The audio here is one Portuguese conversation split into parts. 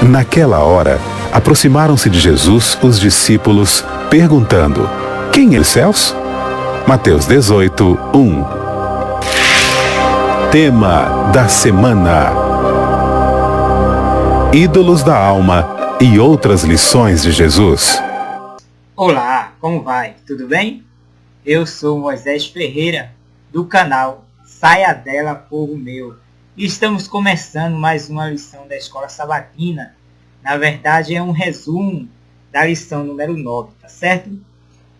Naquela hora, aproximaram-se de Jesus os discípulos, perguntando: Quem é os céus? Mateus 18, 1. Tema da semana: Ídolos da alma e outras lições de Jesus. Olá, como vai? Tudo bem? Eu sou Moisés Ferreira, do canal Saia Dela, Povo Meu. E estamos começando mais uma lição da Escola Sabatina. Na verdade, é um resumo da lição número 9, tá certo?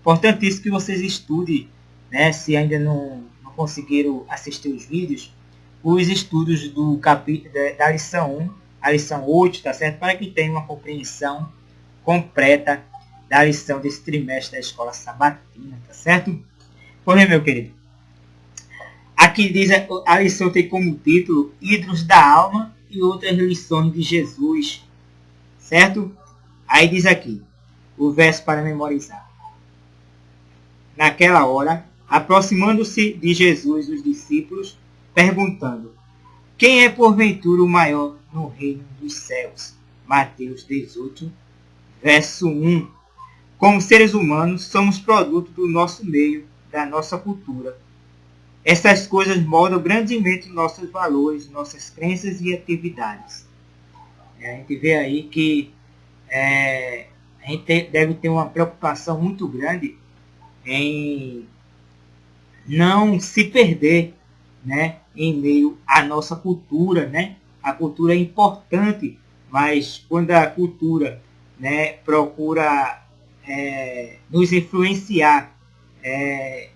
Importantíssimo que vocês estudem, né? Se ainda não conseguiram assistir os vídeos, os estudos do capítulo da lição 1, a lição 8, tá certo? Para que tenham uma compreensão completa da lição desse trimestre da Escola Sabatina, tá certo? Pois, meu querido, aqui diz, a lição tem como título Ídolos da Alma e outras lições de Jesus, certo? Aí diz aqui, o verso para memorizar. Naquela hora, aproximando-se de Jesus os discípulos, perguntando: Quem é porventura o maior no reino dos céus? Mateus 18, verso 1. Como seres humanos, somos produto do nosso meio, da nossa cultura. Essas coisas moldam grandemente nossos valores, nossas crenças e atividades. A gente vê aí que a gente deve ter uma preocupação muito grande em não se perder, né, em meio à nossa cultura, né? A cultura é importante, mas quando a cultura, né, procura nos influenciar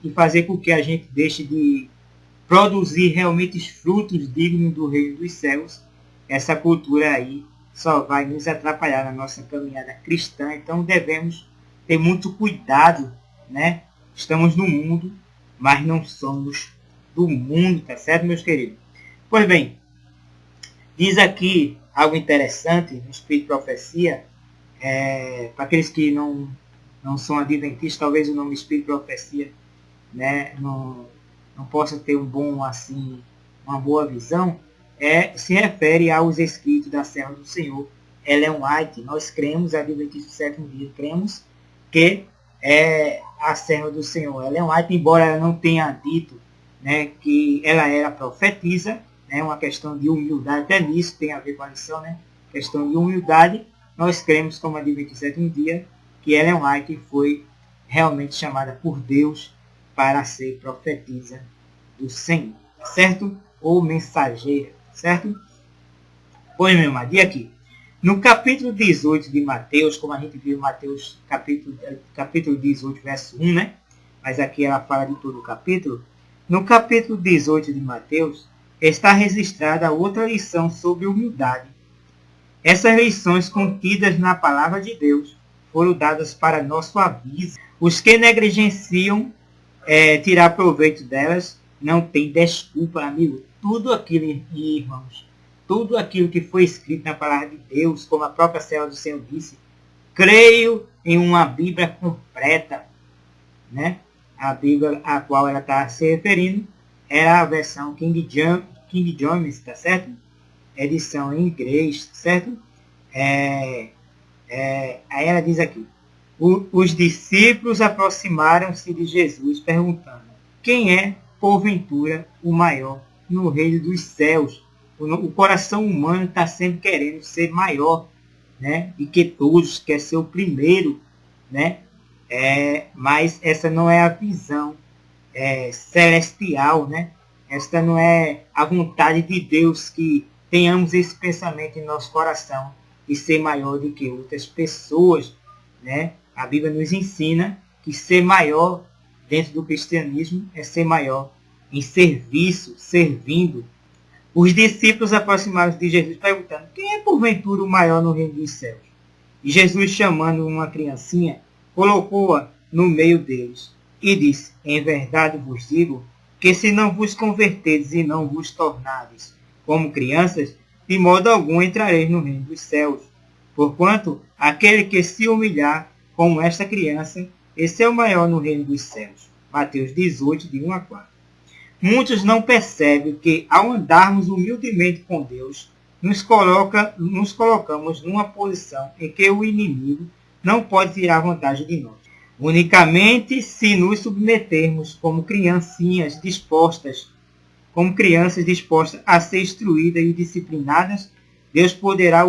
e fazer com que a gente deixe de produzir realmente os frutos dignos do reino dos céus, essa cultura aí só vai nos atrapalhar na nossa caminhada cristã. Então devemos ter muito cuidado, né? Estamos no mundo, mas não somos do mundo, tá certo, meus queridos? Pois bem, diz aqui algo interessante no Espírito de Profecia, para aqueles que não são adventistas, talvez o nome Espírito de Profecia, né, não possa ter uma boa visão, se refere aos escritos da serva do Senhor, Ellen White. Nós cremos, adventistas do sétimo dia, cremos que é a serva do Senhor, Ellen White, embora ela não tenha dito, né, que ela era profetisa, né, uma questão de humildade, até nisso tem a ver com a lição, né, questão de humildade. Nós cremos, como adventistas do sétimo dia, que Ellen White foi realmente chamada por Deus para ser profetisa do Senhor, certo? Ou mensageira, certo? Pois, meu irmão, aqui. No capítulo 18 de Mateus, como a gente viu Mateus, capítulo 18, verso 1, né? Mas aqui ela fala de todo o capítulo. No capítulo 18 de Mateus, está registrada outra lição sobre humildade. Essas lições contidas na palavra de Deus foram dadas para nosso aviso. Os que negligenciam tirar proveito delas não tem desculpa, amigo. Tudo aquilo, irmãos, tudo aquilo que foi escrito na palavra de Deus, como a própria serva do Senhor disse, creio em uma Bíblia completa, né? A Bíblia a qual ela está se referindo era a versão King James, tá certo? Edição em inglês, certo? Aí ela diz aqui, os discípulos aproximaram-se de Jesus perguntando: quem é, porventura, o maior no reino dos céus? O coração humano está sempre querendo ser maior, né? E que todos, quer ser o primeiro, né? Mas essa não é a visão celestial, né? Esta não é a vontade de Deus, que tenhamos esse pensamento em nosso coração de ser maior do que outras pessoas, né? A Bíblia nos ensina que ser maior dentro do cristianismo é ser maior em serviço, servindo. Os discípulos aproximaram-se de Jesus perguntando: quem é porventura o maior no reino dos céus? E Jesus, chamando uma criancinha, colocou-a no meio deles e disse: em verdade vos digo que se não vos converterdes e não vos tornardes como crianças, de modo algum entrareis no reino dos céus. Porquanto aquele que se humilhar como esta criança, esse é o maior no reino dos céus. Mateus 18, de 1 a 4. Muitos não percebem que, ao andarmos humildemente com Deus, nos colocamos numa posição em que o inimigo não pode tirar vantagem de nós. Unicamente se nos submetermos como crianças dispostas a ser instruídas e disciplinadas, Deus poderá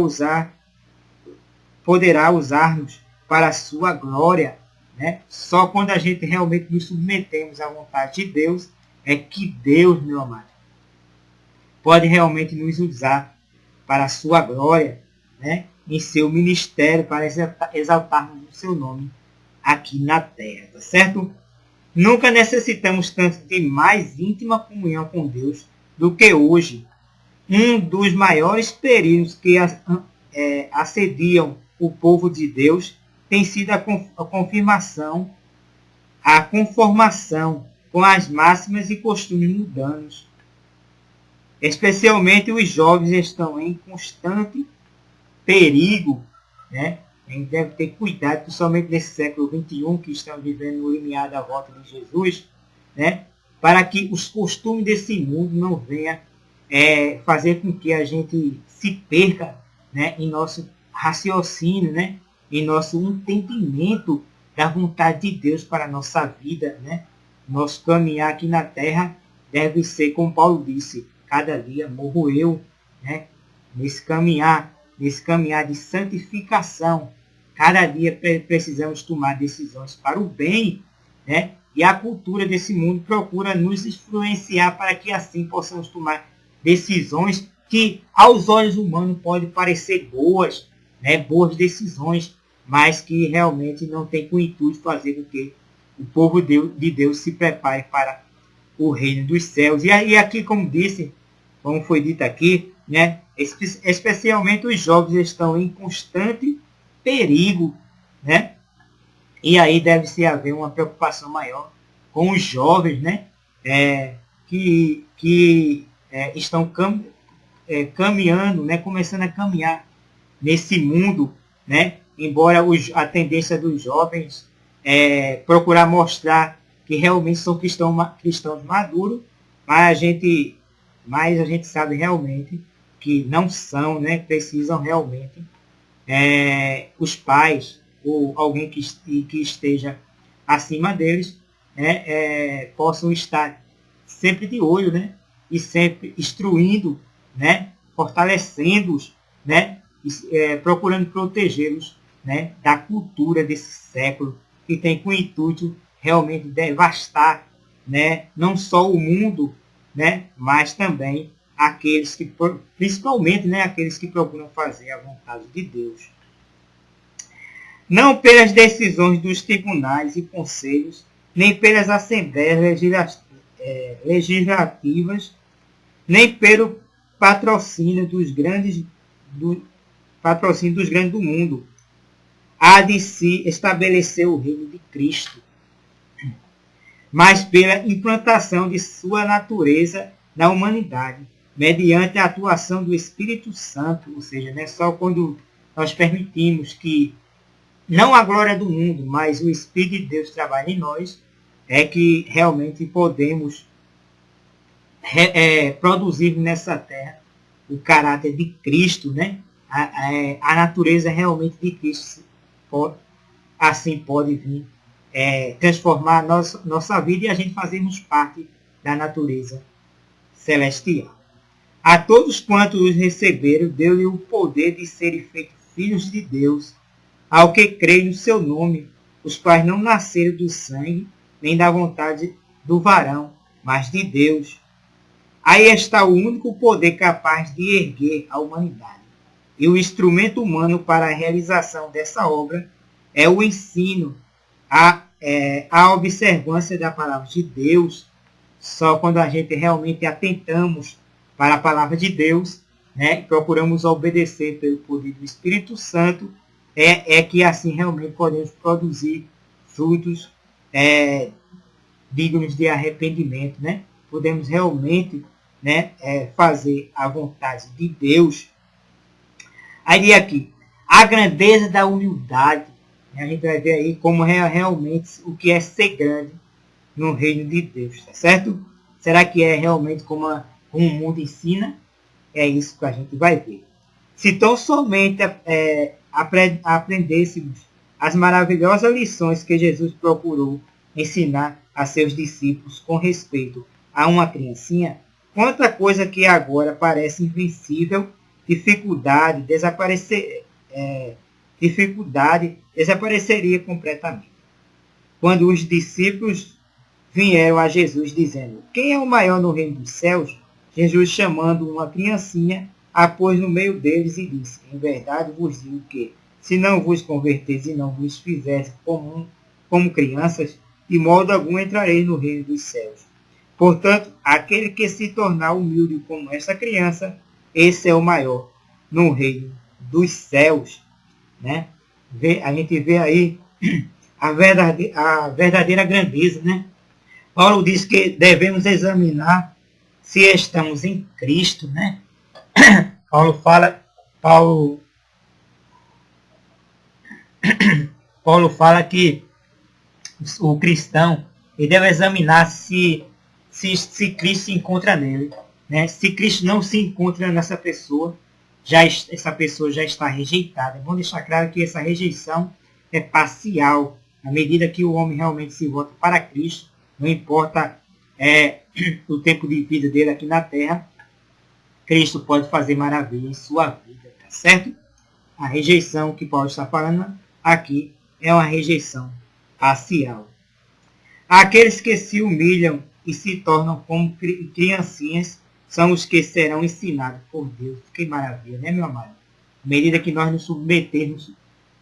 usar-nos para a sua glória. Né? Só quando a gente realmente nos submetemos à vontade de Deus, é que Deus, meu amado, pode realmente nos usar para a sua glória, né? Em seu ministério, para exaltarmos o seu nome aqui na terra, tá certo? Nunca necessitamos tanto de mais íntima comunhão com Deus do que hoje. Um dos maiores perigos que assediam o povo de Deus tem sido a conformação com as máximas e costumes mundanos. Especialmente os jovens estão em constante perigo, né? A gente deve ter cuidado, principalmente nesse século XXI, que estamos vivendo no limiar da volta de Jesus, né? Para que os costumes desse mundo não venham fazer com que a gente se perca, né? Em nosso raciocínio, né? Em nosso entendimento da vontade de Deus para a nossa vida, né? Nosso caminhar aqui na terra deve ser, como Paulo disse, cada dia morro eu, né? Nesse caminhar de santificação. Cada dia precisamos tomar decisões para o bem, né? E a cultura desse mundo procura nos influenciar para que assim possamos tomar decisões que aos olhos humanos podem parecer boas, né? Boas decisões, mas que realmente não tem com o intuito de fazer com que o povo de Deus se prepare para o reino dos céus. E aqui, como foi dito aqui, né? Especialmente os jovens estão em constante perigo, né? E aí deve-se haver uma preocupação maior com os jovens, né? Que estão caminhando, né? Começando a caminhar nesse mundo, né? Embora a tendência dos jovens procurar mostrar que realmente são cristãos maduros, mas a gente sabe realmente que não são, né? Precisam realmente os pais ou alguém que esteja acima deles, né? Possam estar sempre de olho, né? E sempre instruindo, né? Fortalecendo-os, né? Procurando protegê-los, né? Da cultura desse século, que tem com o intuito realmente devastar, né? Não só o mundo, né? Mas também aqueles que, principalmente, né? Aqueles que procuram fazer a vontade de Deus. Não pelas decisões dos tribunais e conselhos, nem pelas assembleias legislativas, nem pelo patrocínio dos grandes do mundo, há de se estabelecer o reino de Cristo, mas pela implantação de sua natureza na humanidade, mediante a atuação do Espírito Santo, ou seja, não é só quando nós permitimos que não a glória do mundo, mas o Espírito de Deus trabalhe em nós, é que realmente podemos produzir nessa terra o caráter de Cristo, né? A natureza realmente de Cristo assim pode vir transformar nossa vida e a gente fazermos parte da natureza celestial. A todos quantos os receberam, deu-lhe o poder de serem feitos filhos de Deus, ao que creem no seu nome, os quais não nasceram do sangue, nem da vontade do varão, mas de Deus. Aí está o único poder capaz de erguer a humanidade. E o instrumento humano para a realização dessa obra é o ensino, a observância da palavra de Deus. Só quando a gente realmente atentamos para a palavra de Deus, né, procuramos obedecer pelo poder do Espírito Santo, que assim realmente podemos produzir frutos dignos de arrependimento, né? Podemos realmente, né, fazer a vontade de Deus. Aí aqui, a grandeza da humildade, né? A gente vai ver aí como realmente o que é ser grande no reino de Deus, tá certo? Será que é realmente como o mundo ensina? É isso que a gente vai ver. Se tão somente aprendêssemos as maravilhosas lições que Jesus procurou ensinar a seus discípulos com respeito a uma criancinha, quanta coisa que agora parece invencível, dificuldade desapareceria completamente. Quando os discípulos vieram a Jesus dizendo: quem é o maior no reino dos céus? Jesus, chamando uma criancinha, a pôs no meio deles e disse: em verdade vos digo que, se não vos converteis e não vos fizeres como crianças, de modo algum entrareis no reino dos céus. Portanto, aquele que se tornar humilde como esta criança, esse é o maior no reino dos céus. Né? A gente vê aí a verdadeira grandeza. Né? Paulo diz que devemos examinar se estamos em Cristo. Né? Paulo fala que o cristão ele deve examinar se Cristo se encontra nele. Né? Se Cristo não se encontra nessa pessoa, essa pessoa já está rejeitada. Vamos deixar claro que essa rejeição é parcial. À medida que o homem realmente se volta para Cristo, não importa o tempo de vida dele aqui na terra, Cristo pode fazer maravilha em sua vida, tá certo? A rejeição que Paulo está falando aqui é uma rejeição parcial. Aqueles que se humilham e se tornam como criancinhas são os que serão ensinados por Deus. Que maravilha, né, meu amado? À medida que nós nos submetemos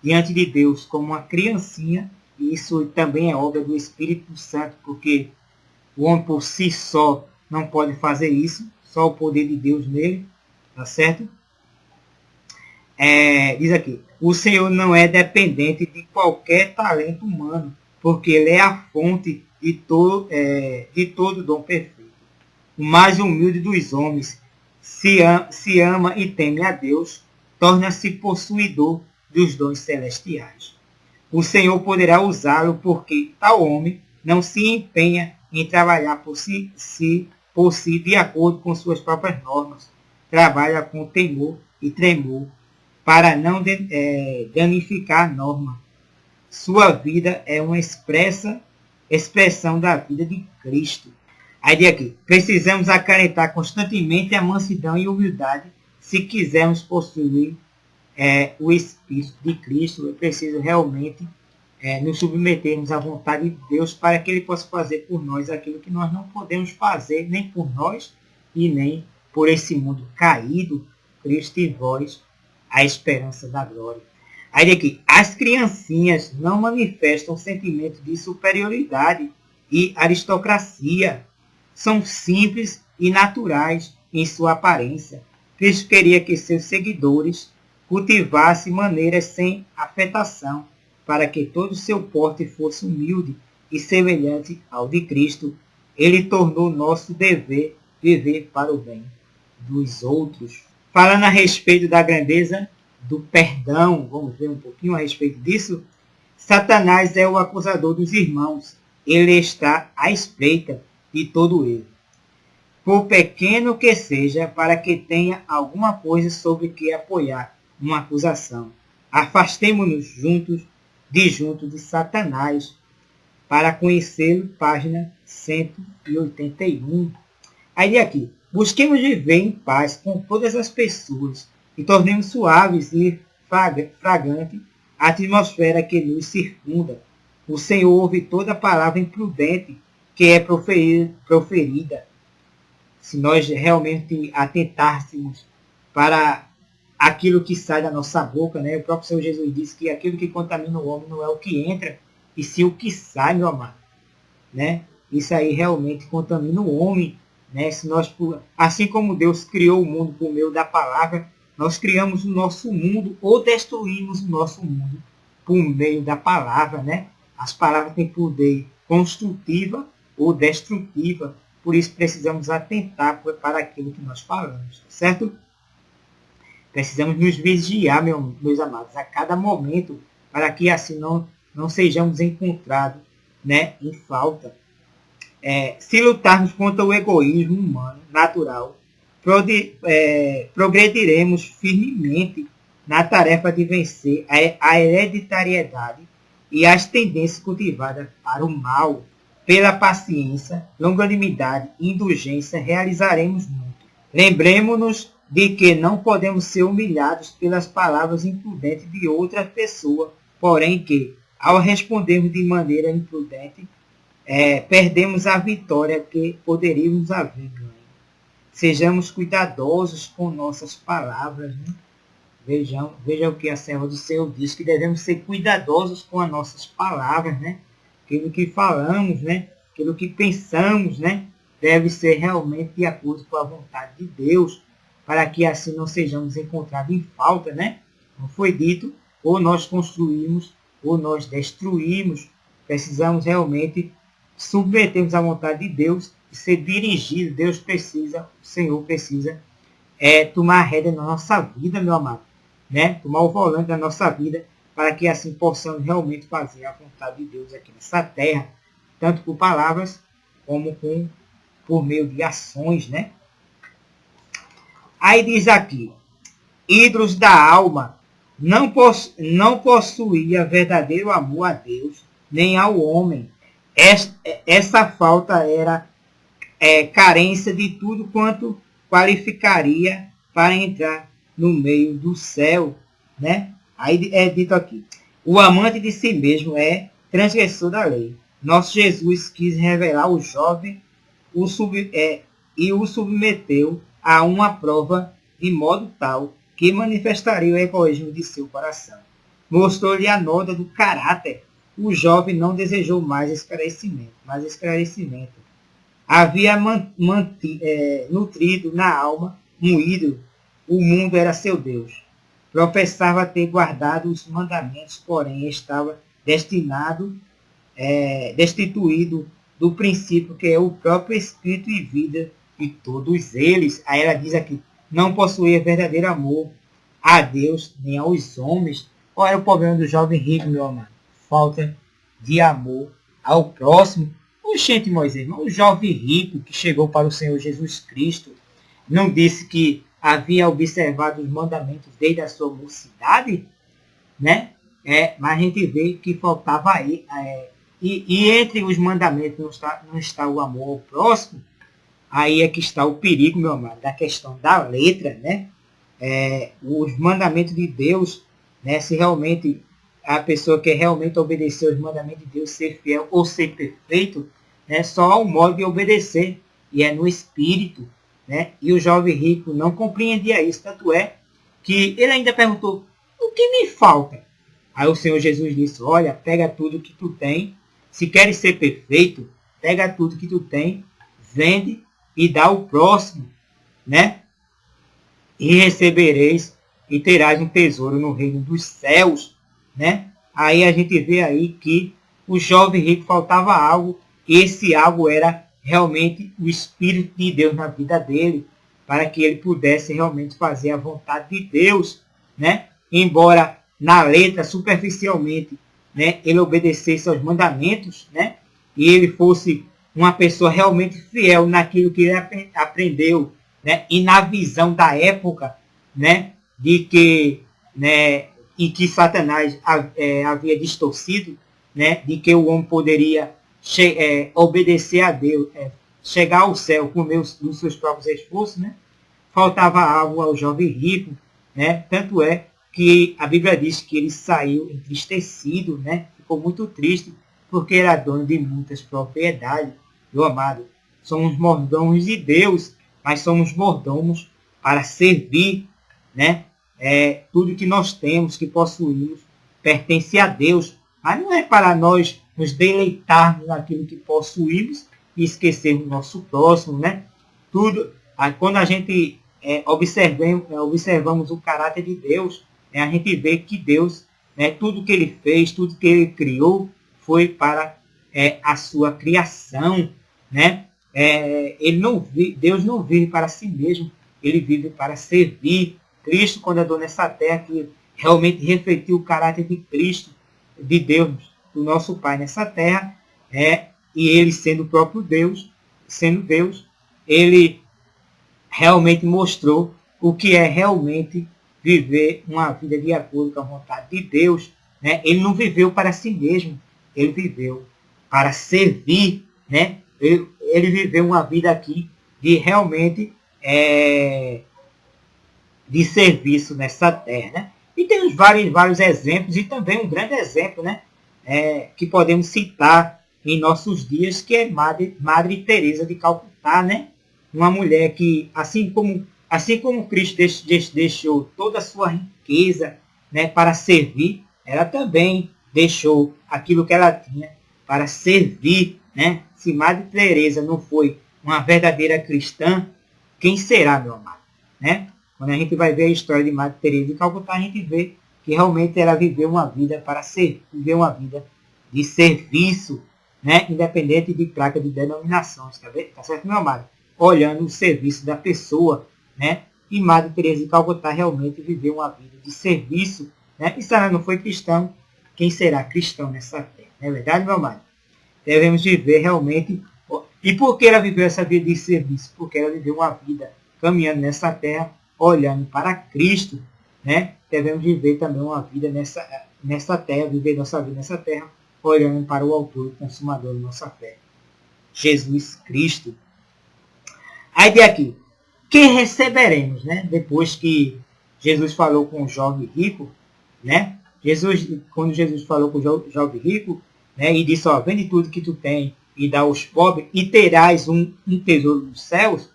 diante de Deus como uma criancinha, isso também é obra do Espírito Santo, porque o homem por si só não pode fazer isso, só o poder de Deus nele, tá certo? Diz aqui, o Senhor não é dependente de qualquer talento humano, porque Ele é a fonte de todo dom perfeito. O mais humilde dos homens se ama e teme a Deus, torna-se possuidor dos dons celestiais. O Senhor poderá usá-lo porque tal homem não se empenha em trabalhar por si de acordo com suas próprias normas. Trabalha com temor e tremor para não danificar a norma. Sua vida é uma expressão da vida de Cristo. Aí diz aqui, precisamos acalentar constantemente a mansidão e humildade se quisermos possuir o Espírito de Cristo. É preciso realmente nos submetermos à vontade de Deus para que Ele possa fazer por nós aquilo que nós não podemos fazer, nem por nós e nem por esse mundo caído. Cristo em vós, a esperança da glória. Aí aqui, as criancinhas não manifestam sentimento de superioridade e aristocracia. São simples e naturais em sua aparência. Cristo queria que seus seguidores cultivassem maneiras sem afetação, para que todo o seu porte fosse humilde e semelhante ao de Cristo. Ele tornou nosso dever viver para o bem dos outros. Falando a respeito da grandeza do perdão, vamos ver um pouquinho a respeito disso. Satanás é o acusador dos irmãos. Ele está à espreita de todo erro, por pequeno que seja, para que tenha alguma coisa sobre que apoiar uma acusação. Afastemo-nos junto de Satanás, para conhecê-lo, página 181. Aí aqui, busquemos viver em paz com todas as pessoas e tornemos suaves e fragrante a atmosfera que nos circunda. O Senhor ouve toda palavra imprudente que é proferida. Se nós realmente atentássemos para aquilo que sai da nossa boca, né? O próprio Senhor Jesus disse que aquilo que contamina o homem não é o que entra, e sim o que sai, meu amado. Né? Isso aí realmente contamina o homem. Né? Se nós, assim como Deus criou o mundo por meio da palavra, nós criamos o nosso mundo ou destruímos o nosso mundo por meio da palavra. Né? As palavras têm poder construtiva ou destrutiva, por isso precisamos atentar para aquilo que nós falamos, certo? Precisamos nos vigiar, meus amados, a cada momento, para que assim não sejamos encontrados, né, em falta. Se lutarmos contra o egoísmo humano, natural, progrediremos firmemente na tarefa de vencer a hereditariedade e as tendências cultivadas para o mal. Pela paciência, longanimidade e indulgência realizaremos muito. Lembremos-nos de que não podemos ser humilhados pelas palavras imprudentes de outra pessoa, porém que, ao respondermos de maneira imprudente, perdemos a vitória que poderíamos haver ganho. Sejamos cuidadosos com nossas palavras. Né? Veja o que a serva do Senhor diz, que devemos ser cuidadosos com as nossas palavras, né? Aquilo que falamos, né? Aquilo que pensamos, né? Deve ser realmente de acordo com a vontade de Deus, para que assim não sejamos encontrados em falta, né? Como foi dito, ou nós construímos, ou nós destruímos. Precisamos realmente submetermos à vontade de Deus e ser dirigido. O Senhor precisa tomar a rédea na nossa vida, meu amado. Né? Tomar o volante da nossa vida, para que assim possamos realmente fazer a vontade de Deus aqui nessa terra, tanto por palavras como por meio de ações, né? Aí diz aqui, ídolos da alma não possuía verdadeiro amor a Deus, nem ao homem. Essa falta era carência de tudo quanto qualificaria para entrar no meio do céu, né? Aí é dito aqui, o amante de si mesmo é transgressor da lei. Nosso Jesus quis revelar o jovem e o submeteu a uma prova de modo tal que manifestaria o egoísmo de seu coração. Mostrou-lhe a nota do caráter. O jovem não desejou mais esclarecimento. Havia nutrido na alma um ídolo. O mundo era seu Deus. Professava ter guardado os mandamentos, porém estava destituído do princípio que é o próprio espírito e vida de todos eles. Aí ela diz aqui, não possuía verdadeiro amor a Deus nem aos homens. Qual era o problema do jovem rico, meu amado? Falta de amor ao próximo. Oxente, Moisés, o jovem rico que chegou para o Senhor Jesus Cristo não disse que havia observado os mandamentos desde a sua mocidade, né? Mas a gente vê que faltava aí. E entre os mandamentos não está o amor ao próximo. Aí é que está o perigo, meu amado, da questão da letra, né? Os mandamentos de Deus, né? Se realmente a pessoa quer realmente obedecer os mandamentos de Deus, ser fiel ou ser perfeito, né? Só há um modo de obedecer, e é no espírito. Né? E o jovem rico não compreendia isso, tanto é que ele ainda perguntou, o que me falta? Aí o Senhor Jesus disse, olha, pega tudo que tu tem, se queres ser perfeito, pega tudo que tu tem, vende e dá ao próximo, né? E recebereis e terás um tesouro no reino dos céus, né? Aí a gente vê aí que o jovem rico faltava algo, e esse algo era realmente o Espírito de Deus na vida dele, para que ele pudesse realmente fazer a vontade de Deus, né? Embora na letra, superficialmente, né, ele obedecesse aos mandamentos, né? E ele fosse uma pessoa realmente fiel naquilo que ele aprendeu, né? E na visão da época, né, de que, né, em que Satanás havia distorcido, né, de que o homem poderia obedecer a Deus, chegar ao céu com os seus próprios esforços, né? Faltava algo ao jovem rico, né? Tanto é que a Bíblia diz que ele saiu entristecido, né? Ficou muito triste, porque era dono de muitas propriedades. Meu amado, somos mordomos de Deus, mas somos mordomos para servir, né? Tudo que nós temos, que possuímos, pertence a Deus, mas não é para nós nos deleitarmos naquilo que possuímos e esquecermos o nosso próximo, né? Tudo, quando a gente observamos o caráter de Deus, a gente vê que Deus, né, tudo que ele fez, tudo que ele criou, foi para a sua criação, né? Deus não vive para si mesmo, ele vive para servir. Cristo, quando andou nessa terra, que realmente refletiu o caráter de Cristo, de Deus, do nosso Pai nessa terra, e ele sendo o próprio Deus, ele realmente mostrou o que é realmente viver uma vida de acordo com a vontade de Deus. Né? Ele não viveu para si mesmo, ele viveu para servir. Né? Ele viveu uma vida aqui de realmente de serviço nessa terra. Né? E temos vários exemplos, e também um grande exemplo, né? Que podemos citar em nossos dias, que é Madre Teresa de Calcutá, né? Uma mulher que, assim como Cristo deixou toda a sua riqueza, né, para servir, ela também deixou aquilo que ela tinha para servir. Né? Se Madre Teresa não foi uma verdadeira cristã, quem será, meu amado? Né? Quando a gente vai ver a história de Madre Teresa de Calcutá, a gente vê que realmente ela viveu uma vida viveu uma vida de serviço, né? Independente de placa de denominações, tá certo, meu amado? Olhando o serviço da pessoa, né? E Madre Teresa de Calcutá realmente viveu uma vida de serviço, né? E se ela não foi cristã, quem será cristão nessa terra? Não é verdade, meu amado? Devemos viver realmente. E por que ela viveu essa vida de serviço? Porque ela viveu uma vida caminhando nessa terra, olhando para Cristo, né? Devemos viver também uma vida nessa terra, viver nossa vida nessa terra, olhando para o autor e consumador da nossa fé, Jesus Cristo. Aí de aqui, quem receberemos, né? Depois que Jesus falou com o jovem rico, né? Quando Jesus falou com o jovem rico, né? E disse, ó, vende tudo que tu tem e dá aos pobres e terás um tesouro nos céus,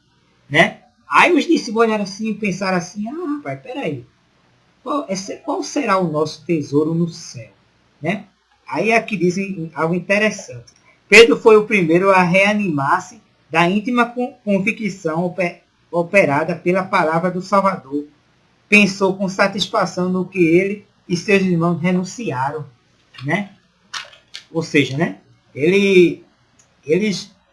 né? Aí os discípulos olharam assim e pensaram assim, rapaz, peraí, qual será o nosso tesouro no céu? Né? Aí aqui dizem algo interessante. Pedro foi o primeiro a reanimar-se da íntima convicção operada pela palavra do Salvador. Pensou com satisfação no que ele e seus irmãos renunciaram. Né? Ou seja, né?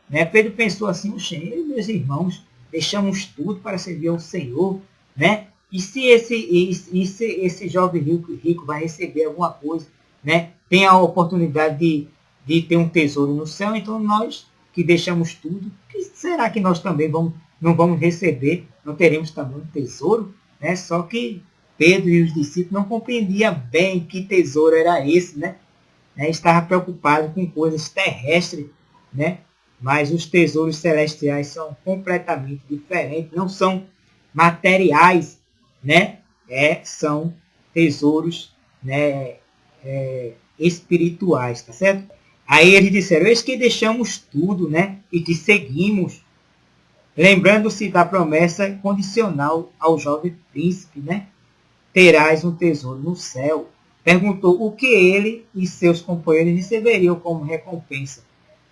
Né? Pedro pensou assim, eu e meus irmãos deixamos tudo para servir ao Senhor, né? E se esse jovem rico vai receber alguma coisa, né? Tem a oportunidade de ter um tesouro no céu, então nós que deixamos tudo, será que nós também não vamos receber, não teremos também um tesouro? Né? Só que Pedro e os discípulos não compreendiam bem que tesouro era esse, né? Estava preocupado com coisas terrestres, né? Mas os tesouros celestiais são completamente diferentes, não são materiais, né? São tesouros, né? Espirituais, tá certo? Aí eles disseram, eis que deixamos tudo, né? E te seguimos, lembrando-se da promessa condicional ao jovem príncipe, né? Terás um tesouro no céu. Perguntou o que ele e seus companheiros receberiam como recompensa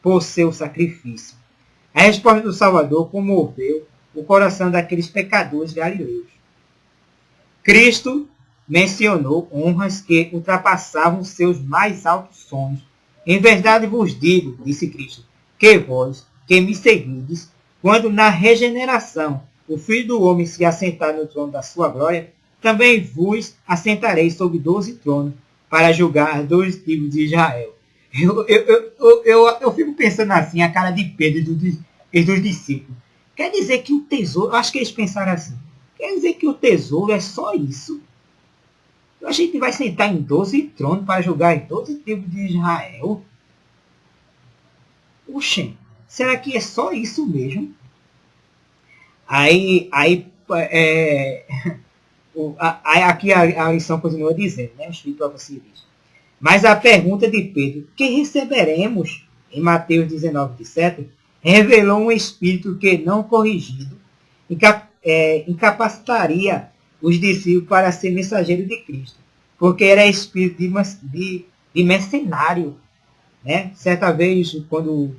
por seu sacrifício. A resposta do Salvador comoveu o coração daqueles pecadores galileus. Cristo mencionou honras que ultrapassavam seus mais altos sonhos. Em verdade vos digo, disse Cristo, que vós, que me seguides, quando na regeneração o Filho do Homem se assentar no trono da sua glória, também vos assentareis sobre 12 tronos para julgar 12 tribos de Israel. Eu fico pensando assim, a cara de Pedro e dos discípulos. Quer dizer que o tesouro, acho que eles pensaram assim, quer dizer que o tesouro é só isso? A gente vai sentar em 12 tronos para julgar em 12 tribos de Israel? Oxê, será que é só isso mesmo? Aí aqui a lição continua dizendo, né? O Espírito você diz. Mas a pergunta de Pedro, que receberemos, em Mateus 19:7, revelou um espírito que, não corrigido, incapacitaria os discípulos para ser mensageiro de Cristo, porque era espírito de mercenário. Né? Certa vez, quando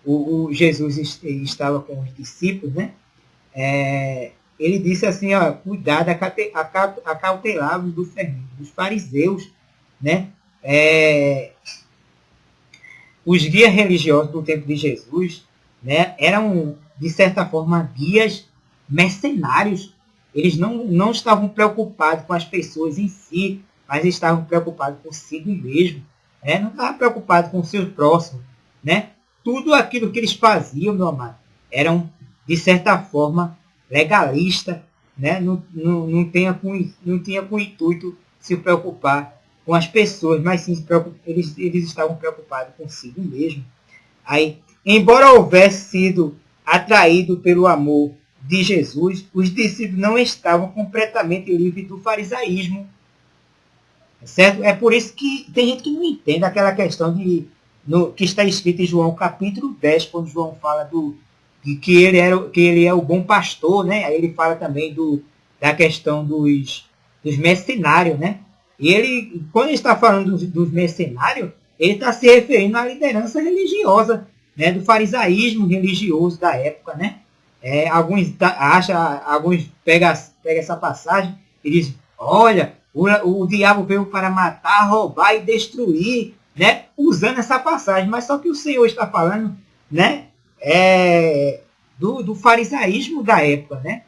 o Jesus estava com os discípulos, né? Ele disse assim, ó, cuidado, acautelá-vos do fermento, dos fariseus, né? Os guias religiosos do tempo de Jesus, né, eram, de certa forma, guias mercenários. Eles não estavam preocupados com as pessoas em si, mas estavam preocupados consigo mesmo. Né? Não estavam preocupados com o seu próximo. Né? Tudo aquilo que eles faziam, meu amado, eram, de certa forma, legalista, né? Não tinha com o intuito de se preocupar com as pessoas, mas sim eles estavam preocupados consigo mesmo. Aí, embora houvesse sido atraído pelo amor de Jesus, os discípulos não estavam completamente livres do farisaísmo. Certo? É por isso que tem gente que não entende aquela questão que está escrito em João capítulo 10, quando João fala de que ele é o bom pastor, né? Aí ele fala também da questão dos mercenários, né? E ele, quando ele está falando dos mercenários, ele está se referindo à liderança religiosa, né? Do farisaísmo religioso da época, né? Alguns pegam essa passagem e dizem, olha, o diabo veio para matar, roubar e destruir, né? Usando essa passagem. Mas só que o Senhor está falando, né? Do farisaísmo da época, né?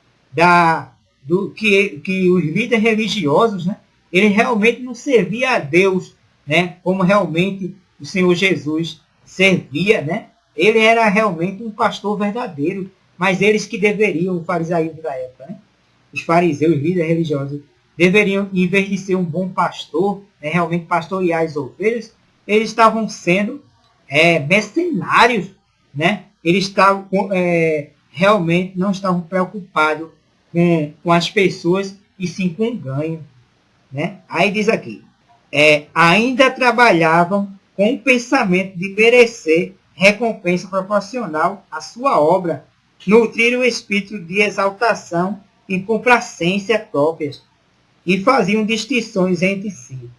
Que os líderes religiosos, né? Eles realmente não serviam a Deus, né? Como realmente o Senhor Jesus servia, né? Ele era realmente um pastor verdadeiro, mas eles que deveriam, o farisaísmo da época, né? Os fariseus, os líderes religiosos, deveriam, em vez de ser um bom pastor, né, realmente pastorear as ovelhas, eles estavam sendo mercenários, né? Eles estavam realmente não estavam preocupados com as pessoas e sim com o ganho, né? Aí diz aqui, ainda trabalhavam com o pensamento de merecer recompensa proporcional à sua obra, nutrir o espírito de exaltação e complacência próprias, e faziam distinções entre si.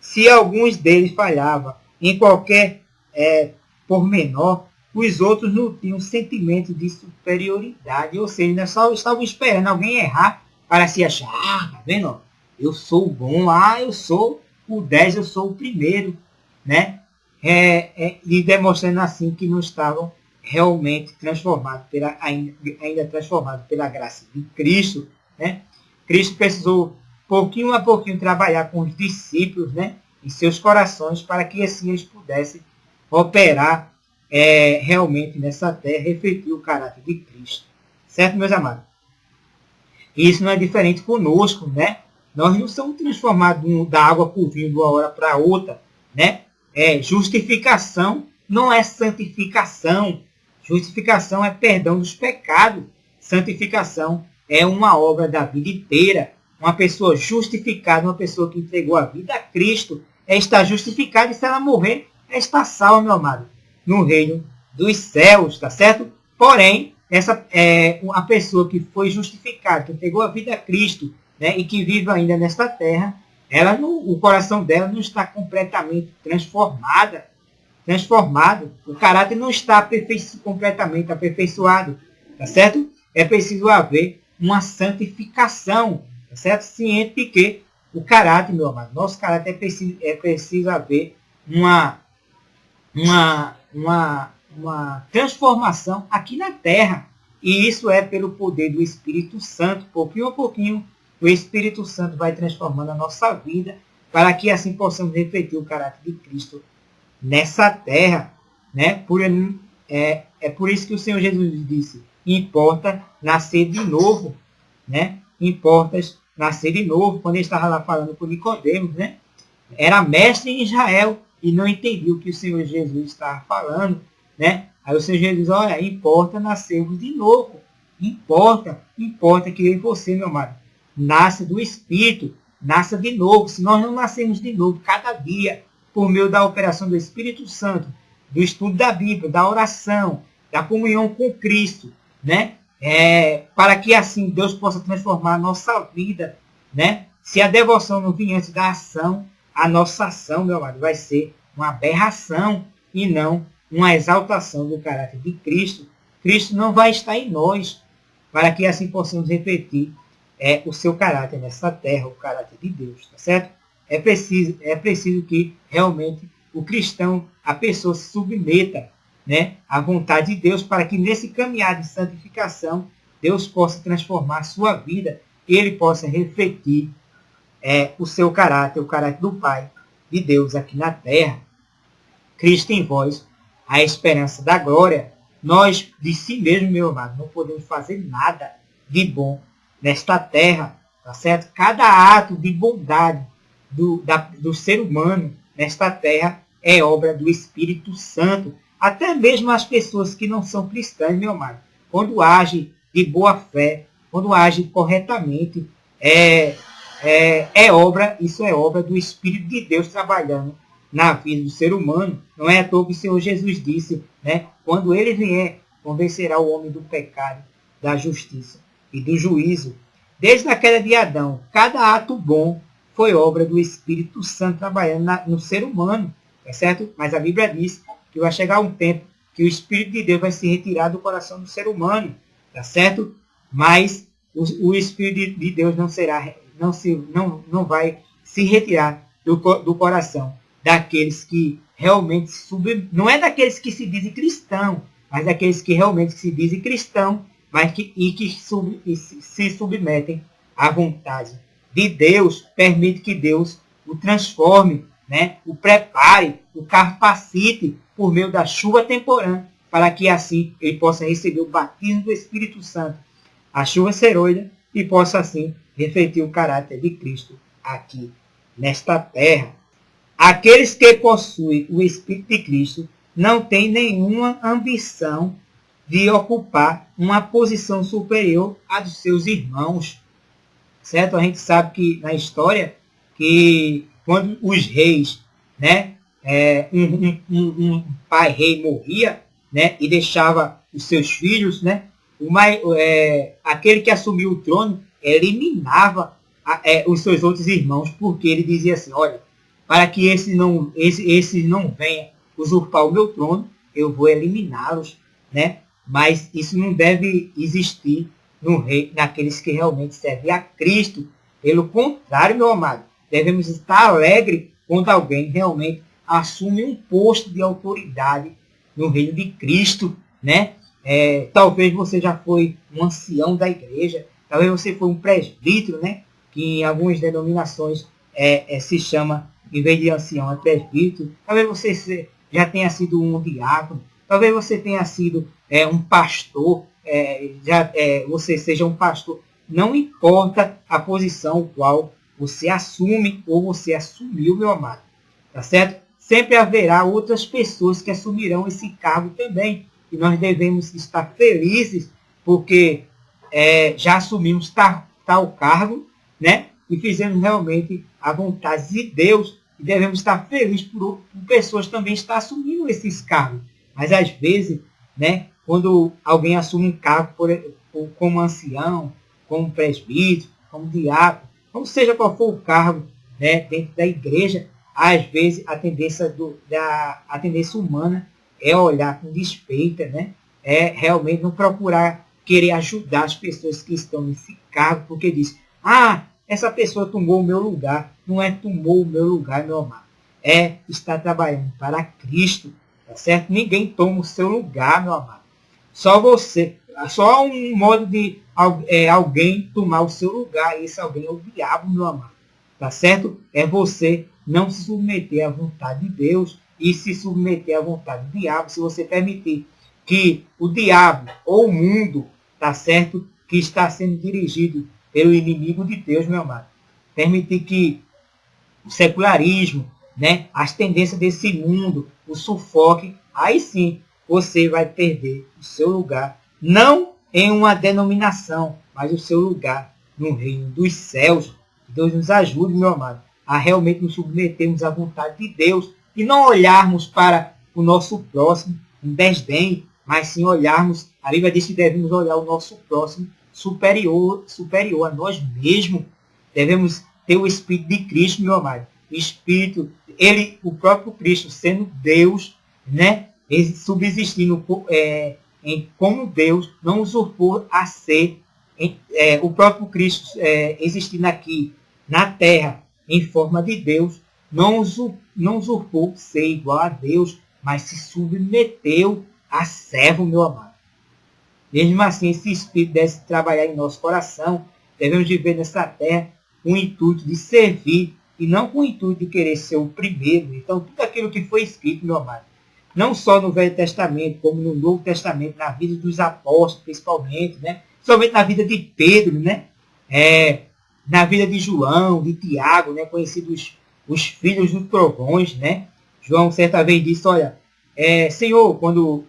Se alguns deles falhavam em qualquer pormenor, os outros não tinham sentimento de superioridade, ou seja, não só estavam esperando alguém errar para se achar, tá vendo? Eu sou o bom, eu sou o 10, eu sou o primeiro, né? E demonstrando assim que não estavam realmente transformados, ainda transformados pela graça de Cristo, né? Cristo precisou, pouquinho a pouquinho, trabalhar com os discípulos, né? Em seus corações, para que assim eles pudessem operar realmente nessa terra, refletir o caráter de Cristo. Certo, meus amados? E isso não é diferente conosco, né? Nós não somos transformados da água para o vinho de uma hora para outra, né? Justificação não é santificação. Justificação é perdão dos pecados. Santificação é uma obra da vida inteira. Uma pessoa justificada, uma pessoa que entregou a vida a Cristo, está justificada, e se ela morrer, está salva, meu amado, no reino dos céus, tá certo? Porém, a pessoa que foi justificada, que entregou a vida a Cristo, né, e que vive ainda nesta terra, o coração dela não está completamente transformado, o caráter não está completamente aperfeiçoado, tá certo? É preciso haver uma santificação, tá certo? Ciente de que o caráter, meu amado, nosso caráter é preciso haver uma transformação aqui na terra. E isso é pelo poder do Espírito Santo. Pouquinho a pouquinho, o Espírito Santo vai transformando a nossa vida, para que assim possamos refletir o caráter de Cristo nessa terra, né? É por isso que o Senhor Jesus disse, importa nascer de novo, né? Importa nascer de novo, quando ele estava lá falando com Nicodemos, né? Era mestre em Israel e não entendia o que o Senhor Jesus estava falando, né? Aí o Senhor Jesus, olha, importa nascermos de novo. Importa que você, meu amado, nasça do Espírito, nasça de novo. Se nós não nascermos de novo cada dia, por meio da operação do Espírito Santo, do estudo da Bíblia, da oração, da comunhão com Cristo, né? Para que assim Deus possa transformar a nossa vida, né? Se a devoção não vier antes da ação, a nossa ação, meu amado, vai ser uma aberração e não uma exaltação do caráter de Cristo. Cristo não vai estar em nós, para que assim possamos refletir o seu caráter nessa terra, o caráter de Deus, tá certo? É preciso que realmente o cristão, a pessoa se submeta, né, à vontade de Deus, para que nesse caminhar de santificação, Deus possa transformar a sua vida e ele possa refletir o seu caráter, o caráter do Pai, de Deus aqui na terra. Cristo em vós, a esperança da glória. Nós, de si mesmo, meu amado, não podemos fazer nada. de bom nesta terra, tá certo? Cada ato de bondade do ser humano nesta terra é obra do Espírito Santo. Até mesmo as pessoas que não são cristãs, meu amado, quando agem de boa fé, quando agem corretamente, isso é obra do Espírito de Deus trabalhando na vida do ser humano. Não é à toa que o Senhor Jesus disse, né? Quando ele vier, convencerá o homem do pecado, da justiça e do juízo. Desde a queda de Adão, cada ato bom foi obra do Espírito Santo trabalhando no ser humano, é certo? Mas a Bíblia diz que vai chegar um tempo que o Espírito de Deus vai se retirar do coração do ser humano, tá certo? Mas o Espírito de Deus não vai se retirar do coração daqueles que realmente não é daqueles que se dizem cristão, mas daqueles que realmente se dizem cristão, mas que se submetem à vontade de Deus, permite que Deus o transforme, né? O prepare, o capacite por meio da chuva temporã, para que assim ele possa receber o batismo do Espírito Santo, a chuva serôdia, e possa assim refletir o caráter de Cristo aqui nesta terra. Aqueles que possuem o Espírito de Cristo não têm nenhuma ambição de ocupar uma posição superior à dos seus irmãos. Certo? A gente sabe que na história, que quando os reis, né, um pai rei morria, né, e deixava os seus filhos, né, aquele que assumiu o trono eliminava os seus outros irmãos, porque ele dizia assim, olha, para que esse não venha usurpar o meu trono, eu vou eliminá-los, né? Mas isso não deve existir naqueles que realmente servem a Cristo. Pelo contrário, meu amado, devemos estar alegres quando alguém realmente assume um posto de autoridade no reino de Cristo, né? Talvez você já foi um ancião da igreja, talvez você foi um presbítero, né? Que em algumas denominações se chama, em vez de ancião, é presbítero. Talvez você já tenha sido um diácono, talvez você tenha sido um pastor, você seja um pastor. Não importa a posição qual você assume ou você assumiu, meu amado. Tá certo? Sempre haverá outras pessoas que assumirão esse cargo também. E nós devemos estar felizes porque já assumimos tal cargo, né? E fizemos realmente a vontade de Deus. E devemos estar felizes por pessoas também estar assumindo esses cargos. Mas às vezes, né, quando alguém assume um cargo como ancião, como presbítero, como diácono, ou seja qual for o cargo, né, dentro da igreja, às vezes a tendência humana é olhar com despeito, né? É realmente não procurar querer ajudar as pessoas que estão nesse cargo, porque diz, essa pessoa tomou o meu lugar. Não é tomou o meu lugar, meu amado. Está trabalhando para Cristo, tá certo? Ninguém toma o seu lugar, meu amado. Só você. Só um modo de alguém tomar o seu lugar. Esse alguém é o diabo, meu amado. Tá certo? É você não se submeter à vontade de Deus e se submeter à vontade do diabo. Se você permitir que o diabo ou o mundo, tá certo? Que está sendo dirigido pelo inimigo de Deus, meu amado. Permitir que o secularismo, né, as tendências desse mundo, o sufoque, aí sim você vai perder o seu lugar, não em uma denominação, mas o seu lugar no reino dos céus. Deus nos ajude, meu amado, a realmente nos submetermos à vontade de Deus e não olharmos para o nosso próximo em desdém, mas sim olharmos, a Bíblia diz que devemos olhar o nosso próximo superior a nós mesmos. Devemos ter o Espírito de Cristo, meu amado. O Espírito, o próprio Cristo, sendo Deus, né? Subsistindo como Deus, não usurpou a ser o próprio Cristo existindo aqui na terra em forma de Deus, não usurpou ser igual a Deus, mas se submeteu a servo, meu amado. Mesmo assim, esse Espírito deve trabalhar em nosso coração. Devemos viver nessa terra com o intuito de servir e não com o intuito de querer ser o primeiro. Então, tudo aquilo que foi escrito, meu amado, não só no Velho Testamento, como no Novo Testamento, na vida dos apóstolos, principalmente, né? somente na vida de Pedro, né? Na vida de João, de Tiago, né? Conhecidos os filhos dos trovões, né? João certa vez disse, olha, Senhor, quando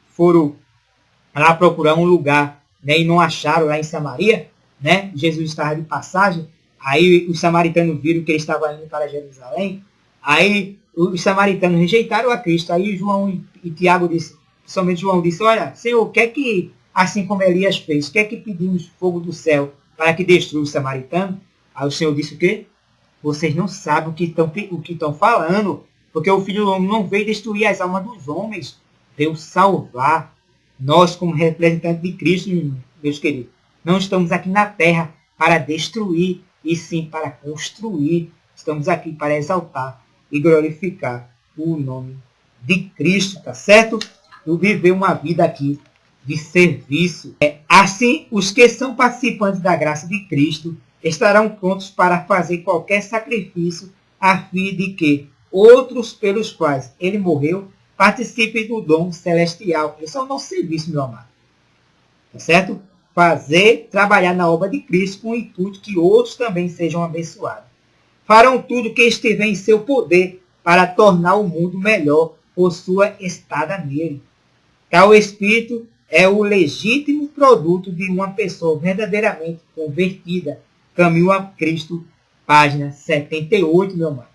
foram lá procurar um lugar, né, e não acharam lá em Samaria, né? Jesus estava de passagem, aí os samaritanos viram que ele estava indo para Jerusalém, aí os samaritanos rejeitaram a Cristo, aí João e Tiago disse, somente João disse, olha, Senhor, o que é que, assim como Elias fez, o que é que pedimos fogo do céu para que destrua os samaritanos? Aí o Senhor disse o quê? Vocês não sabem o que estão falando, porque o Filho do Homem não veio destruir as almas dos homens, veio salvar. Nós, como representantes de Cristo, meus queridos, não estamos aqui na terra para destruir, e sim para construir. Estamos aqui para exaltar e glorificar o nome de Cristo, tá certo? E viver uma vida aqui de serviço. Assim, os que são participantes da graça de Cristo estarão prontos para fazer qualquer sacrifício a fim de que outros pelos quais ele morreu participem do dom celestial. Esse é o nosso serviço, meu amado. Tá certo? Trabalhar na obra de Cristo com o intuito que outros também sejam abençoados. Farão tudo o que estiver em seu poder para tornar o mundo melhor por sua estada nele. Tal espírito é o legítimo produto de uma pessoa verdadeiramente convertida. Caminho a Cristo, página 78, meu amado.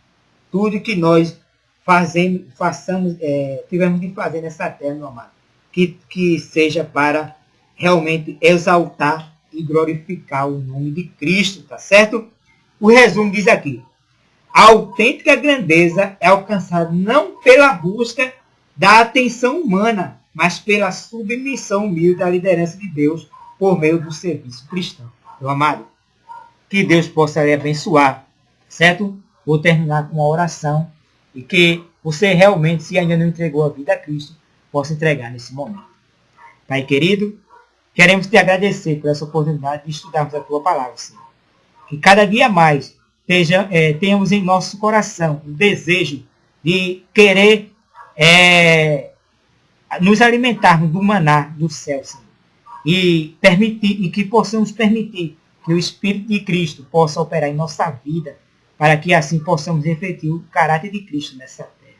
Tudo que nós tivemos de fazer nessa terra, meu amado, que seja para realmente exaltar e glorificar o nome de Cristo, tá certo? O resumo diz aqui, a autêntica grandeza é alcançada não pela busca da atenção humana, mas pela submissão humilde à liderança de Deus por meio do serviço cristão. Meu amado, que Deus possa lhe abençoar, certo? Vou terminar com uma oração e que você realmente, se ainda não entregou a vida a Cristo, possa entregar nesse momento. Pai querido, queremos te agradecer por essa oportunidade de estudarmos a tua palavra, Senhor. Que cada dia mais tenhamos em nosso coração o desejo de querer nos alimentarmos do maná do céu, Senhor. E que possamos permitir que o Espírito de Cristo possa operar em nossa vida, para que assim possamos refletir o caráter de Cristo nessa terra.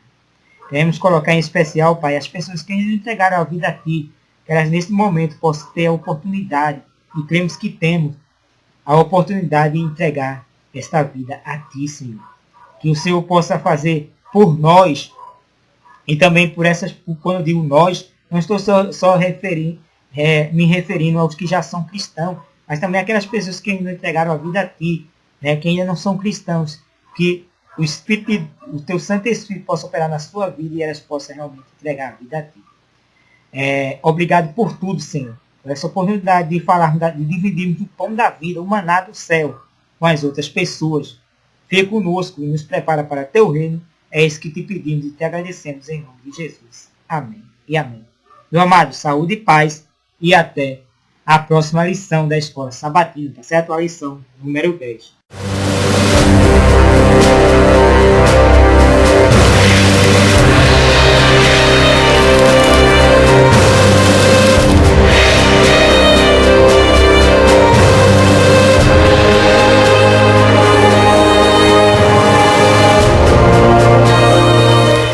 Queremos colocar em especial, Pai, as pessoas que ainda entregaram a vida a Ti, que elas nesse momento possam ter a oportunidade, e cremos que temos a oportunidade de entregar esta vida a Ti, Senhor. Que o Senhor possa fazer por nós, e também quando eu digo nós, não estou só me referindo aos que já são cristãos, mas também aquelas pessoas que ainda entregaram a vida a Ti, né, que ainda não são cristãos, que o Teu Santo Espírito possa operar na sua vida e elas possam realmente entregar a vida a Ti. Obrigado por tudo, Senhor, por essa oportunidade de falarmos, de dividirmos o pão da vida, o maná do céu, com as outras pessoas. Fique conosco e nos prepara para Teu reino. É isso que te pedimos e te agradecemos em nome de Jesus. Amém e amém. Meu amado, saúde e paz e até a próxima lição da Escola Sabatina, tá certo? A lição número 10.